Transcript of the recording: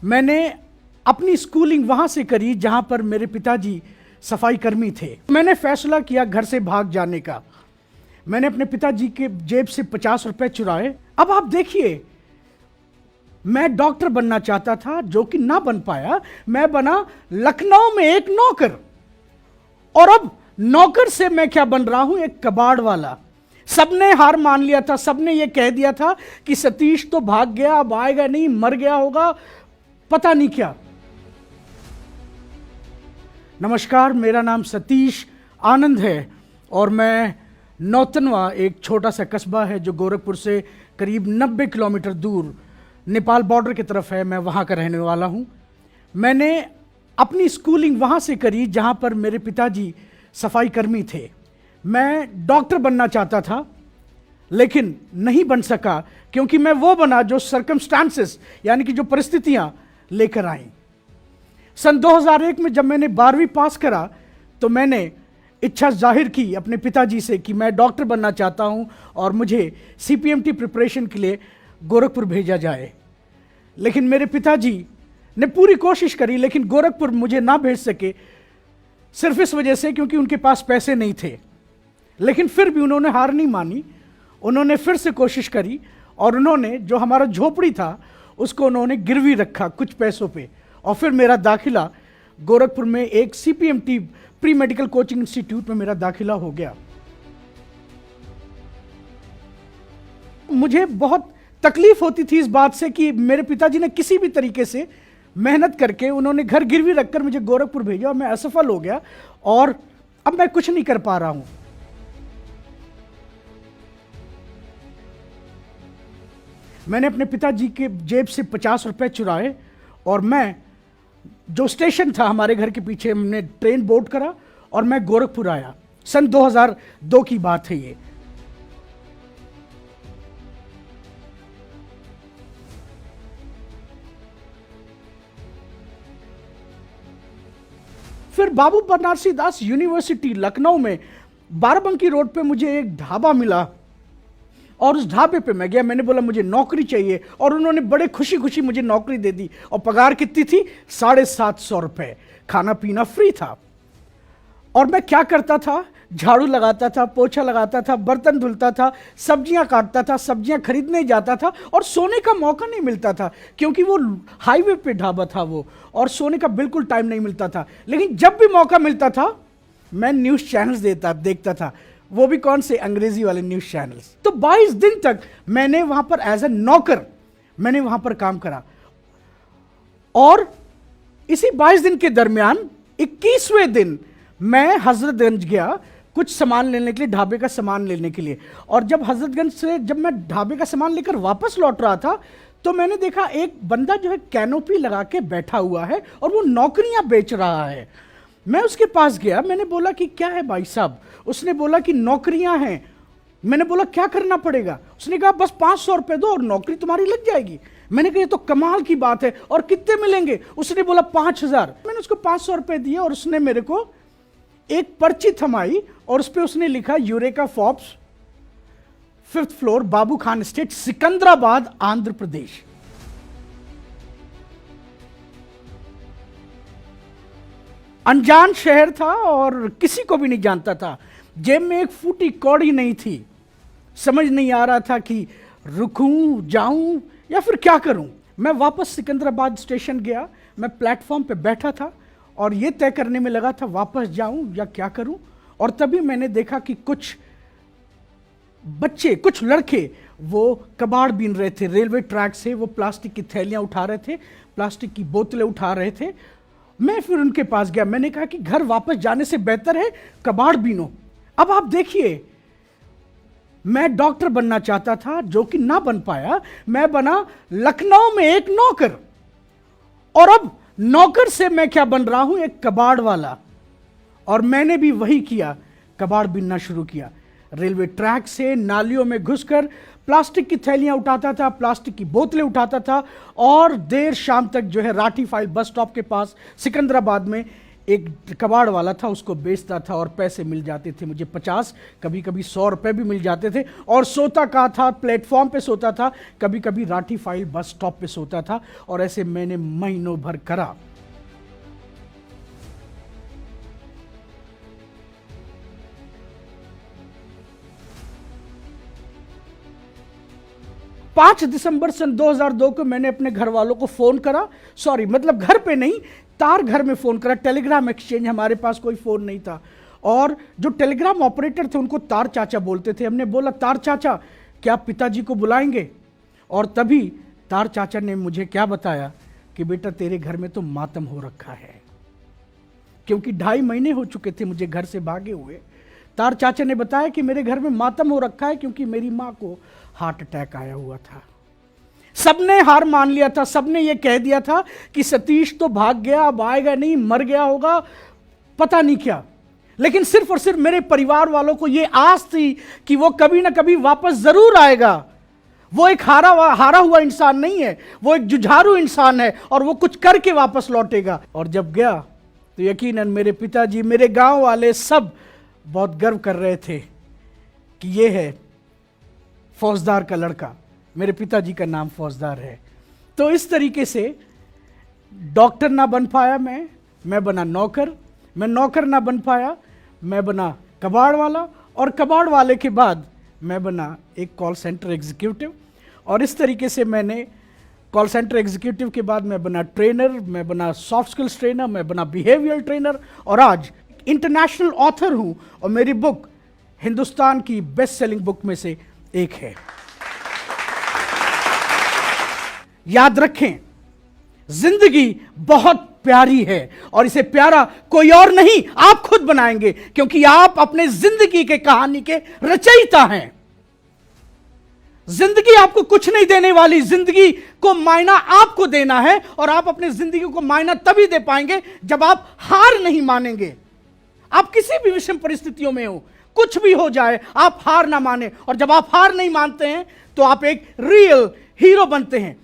मैंने अपनी स्कूलिंग वहां से करी जहां पर मेरे पिताजी सफाई कर्मी थे। मैंने फैसला किया घर से भाग जाने का। मैंने अपने पिताजी के जेब से 50 रुपए चुराए। अब आप देखिए, मैं डॉक्टर बनना चाहता था जो कि ना बन पाया। मैं बना लखनऊ में एक नौकर, और अब नौकर से मैं क्या बन रहा हूं, एक कबाड़ वाला। सबने हार मान लिया था, सबने ये कह दिया था कि सतीश तो भाग गया, अब आएगा नहीं, मर गया होगा, पता नहीं क्या। नमस्कार, मेरा नाम सतीश आनंद है और मैं नौतनवा, एक छोटा सा कस्बा है जो गोरखपुर से करीब 90 किलोमीटर दूर नेपाल बॉर्डर की तरफ है, मैं वहाँ का रहने वाला हूँ। मैंने अपनी स्कूलिंग वहाँ से करी जहाँ पर मेरे पिताजी सफाई कर्मी थे। मैं डॉक्टर बनना चाहता था लेकिन नहीं बन सका, क्योंकि मैं वो बना जो सर्कमस्टांसेस यानी कि जो परिस्थितियाँ लेकर आई। सन 2001 में जब मैंने 12वीं पास करा तो मैंने इच्छा जाहिर की अपने पिताजी से कि मैं डॉक्टर बनना चाहता हूँ और मुझे CPMT प्रिपरेशन के लिए गोरखपुर भेजा जाए। लेकिन मेरे पिताजी ने पूरी कोशिश करी, लेकिन गोरखपुर मुझे ना भेज सके, सिर्फ इस वजह से क्योंकि उनके पास पैसे नहीं थे। लेकिन फिर भी उन्होंने हार नहीं मानी, उन्होंने फिर से कोशिश करी और उन्होंने जो हमारा झोपड़ी था उसको उन्होंने गिरवी रखा कुछ पैसों पे, और फिर मेरा दाखिला गोरखपुर में एक CPMT pre medical coaching institute में मेरा दाखिला हो गया। मुझे बहुत तकलीफ होती थी इस बात से कि मेरे पिताजी ने किसी भी तरीके से मेहनत करके उन्होंने घर गिरवी रखकर मुझे गोरखपुर भेजा और मैं असफल हो गया और अब मैं कुछ नहीं कर पा रहा हूं। मैंने अपने पिताजी के जेब से 50 रुपए चुराए और मैं जो स्टेशन था हमारे घर के पीछे, हमने ट्रेन बोर्ड करा और मैं गोरखपुर आया। सन 2002 की बात है ये। फिर बाबू बनारसी दास यूनिवर्सिटी लखनऊ में बाराबंकी रोड पे मुझे एक ढाबा मिला और उस ढाबे पे मैं गया। मैंने बोला मुझे नौकरी चाहिए और उन्होंने बड़े खुशी खुशी मुझे नौकरी दे दी। और पगार कितनी थी? 750 रुपए। खाना पीना फ्री था। और मैं क्या करता था? झाड़ू लगाता था, पोछा लगाता था, बर्तन धुलता था, सब्जियां काटता था, सब्जियां खरीदने जाता था और सोने का मौका नहीं मिलता था क्योंकि वो हाईवे पे ढाबा था वो, और सोने का बिल्कुल टाइम नहीं मिलता था। लेकिन जब भी मौका मिलता था मैं न्यूज़ चैनल्स देखता था, वो भी कौन से? अंग्रेजी वाले न्यूज़ चैनल्स। तो 22 दिन तक मैंने वहां पर एज ए नौकर मैंने वहां पर काम करा। और इसी 22 दिन के दरमियान 21वें दिन मैं हजरतगंज गया कुछ सामान लेने के लिए, ढाबे का सामान लेने के लिए। और जब हजरतगंज से जब मैं ढाबे का सामान लेकर वापस लौट रहा था तो मैंने देखा एक बंदा जो है कैनोपी लगा के बैठा हुआ है और वो नौकरियां बेच रहा है। मैं उसके पास गया, मैंने बोला कि क्या है भाई साहब? उसने बोला कि नौकरियां हैं। मैंने बोला क्या करना पड़ेगा? उसने कहा बस 500 रुपए दो और नौकरी तुम्हारी लग जाएगी। मैंने कहा ये तो कमाल की बात है, और कितने मिलेंगे? उसने बोला 5000। मैंने उसको 500 रुपए दिए और उसने मेरे को एक पर्ची थमाई और उस पर उसने लिखा यूरेका फॉर्ब्स, 5th फ्लोर, बाबू खान स्टेट, सिकंदराबाद, आंध्र प्रदेश। अनजान शहर था और किसी को भी नहीं जानता था। जेब में एक फूटी कौड़ी नहीं थी। समझ नहीं आ रहा था कि रुकूं, जाऊं या फिर क्या करूं। मैं वापस सिकंदराबाद स्टेशन गया। मैं प्लेटफॉर्म पे बैठा था और ये तय करने में लगा था वापस जाऊं या क्या करूं। और तभी मैंने देखा कि कुछ बच्चे, कुछ लड़के वो कबाड़ बीन रहे थे रेलवे ट्रैक से। वो प्लास्टिक की थैलियां उठा रहे थे, प्लास्टिक की बोतलें उठा रहे थे। मैं फिर उनके पास गया। मैंने कहा कि घर वापस जाने से बेहतर है कबाड़ बीनो। अब आप देखिए, मैं डॉक्टर बनना चाहता था जो कि ना बन पाया। मैं बना लखनऊ में एक नौकर, और अब नौकर से मैं क्या बन रहा हूं, एक कबाड़ वाला। और मैंने भी वही किया, कबाड़ बीनना शुरू किया। रेलवे ट्रैक से नालियों में घुसकर प्लास्टिक की थैलियां उठाता था, प्लास्टिक की बोतलें उठाता था और देर शाम तक जो है राठी फाइल बस स्टॉप के पास सिकंदराबाद में एक कबाड़ वाला था, उसको बेचता था और पैसे मिल जाते थे मुझे 50, कभी कभी 100 रुपये भी मिल जाते थे। और सोता कहाँ था? प्लेटफॉर्म पे सोता था, कभी कभी राठी फाइल बस स्टॉप पे सोता था। और ऐसे मैंने महीनों भर करा। पांच दिसंबर सन 2002 को मैंने अपने घर वालों को फोन करा, सॉरी मतलब घर पे नहीं, तार घर में फोन करा। टेलीग्राम एक्सचेंज, हमारे पास कोई फोन नहीं था। और जो टेलीग्राम ऑपरेटर थे उनको तार चाचा बोलते थे। हमने बोला, तार चाचा क्या आप पिताजी को बुलाएंगे? और तभी तार चाचा ने मुझे क्या बताया कि बेटा तेरे घर में तो मातम हो रखा है, क्योंकि 2.5 महीने हो चुके थे मुझे घर से भागे हुए। तार चाचा ने बताया कि मेरे घर में मातम हो रखा है क्योंकि मेरी माँ को हार्ट अटैक आया हुआ था। सबने हार मान लिया था, सबने ये कह दिया था कि सतीश तो भाग गया, अब आएगा नहीं, मर गया होगा, पता नहीं क्या। लेकिन सिर्फ और सिर्फ मेरे परिवार वालों को ये आस थी कि वो कभी ना कभी वापस जरूर आएगा। वो एक हारा हुआ इंसान नहीं है, वो एक जुझारू इंसान है और वो कुछ करके वापस लौटेगा। और जब गया तो यकीनन मेरे पिताजी, मेरे गांव वाले सब बहुत गर्व कर रहे थे कि ये है फौजदार का लड़का। मेरे पिताजी का नाम फौजदार है। तो इस तरीके से डॉक्टर ना बन पाया मैं बना नौकर। मैं नौकर ना बन पाया, मैं बना कबाड़ वाला। और कबाड़ वाले के बाद मैं बना एक कॉल सेंटर एग्जीक्यूटिव। और इस तरीके से मैंने कॉल सेंटर एग्जीक्यूटिव के बाद मैं बना ट्रेनर, मैं बना सॉफ्ट स्किल्स ट्रेनर, मैं बना बिहेवियरल ट्रेनर और आज इंटरनेशनल ऑथर हूं। और मेरी बुक हिंदुस्तान की बेस्ट सेलिंग बुक में से एक है। याद रखें, जिंदगी बहुत प्यारी है और इसे प्यारा कोई और नहीं, आप खुद बनाएंगे, क्योंकि आप अपने जिंदगी के कहानी के रचयिता हैं। जिंदगी आपको कुछ नहीं देने वाली, जिंदगी को मायना आपको देना है। और आप अपनी जिंदगी को मायना तभी दे पाएंगे जब आप हार नहीं मानेंगे। आप किसी भी विषम परिस्थितियों में हो, कुछ भी हो जाए, आप हार ना माने। और जब आप हार नहीं मानते हैं तो आप एक रियल हीरो बनते हैं।